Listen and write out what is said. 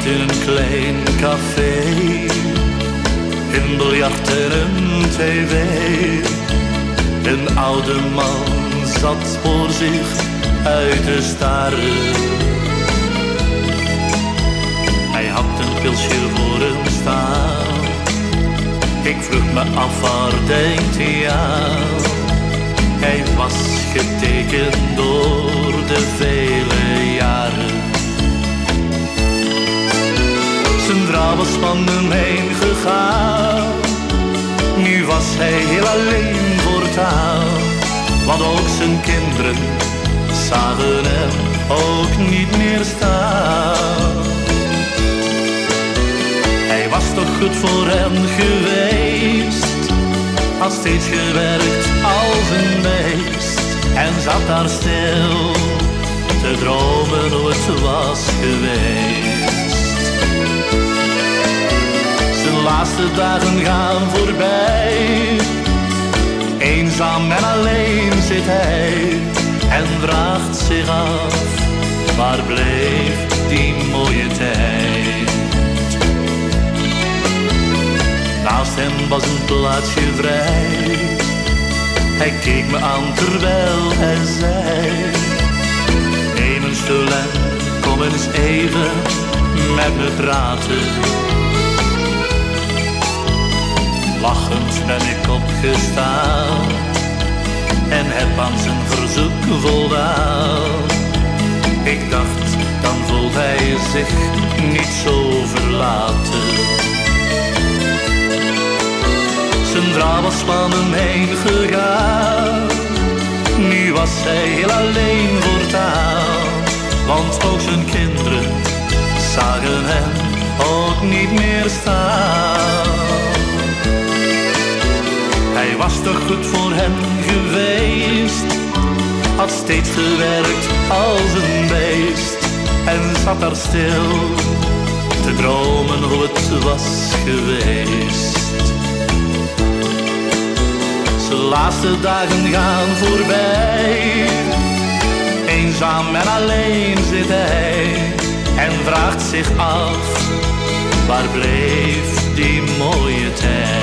in een klein café, een biljart en een tv. Een oude man zat voor zich uit te staren. Hij had een pilsje voor hem staan. Ik vroeg me af, waar denkt hij aan? Hij was getekend door de vele jaren. Zijn vrouw was van hem heen gegaan. Nu was hij heel alleen voortaan. Want ook zijn kinderen zagen hem ook niet meer staan. Hij was toch goed voor hen geweest, had steeds gewerkt als een beest. En zat daar stil te dromen hoe het was geweest. Zijn laatste dagen gaan voorbij, eenzaam en alleen zit hij en vraagt zich af, waar bleef die mooie tijd? Naast hem was een plaatsje vrij. Hij keek me aan terwijl hij zei, neem een stoel en kom eens even met me praten. Lachend ben ik opgestaan en heb aan zijn verzoek voldaan. Ik dacht, dan voelt hij zich niet zo verlaten. Zijn vrouw was van hem heen gegaan. Nu was hij heel alleen voortaan. Want ook zijn kinderen zagen hem ook niet meer staan. Hij was toch goed voor hen geweest, had steeds gewerkt als een beest. En zat daar stil te dromen hoe het was geweest. Zijn laatste dagen gaan voorbij, eenzaam en alleen zit hij en vraagt zich af, waar bleef die mooie tijd?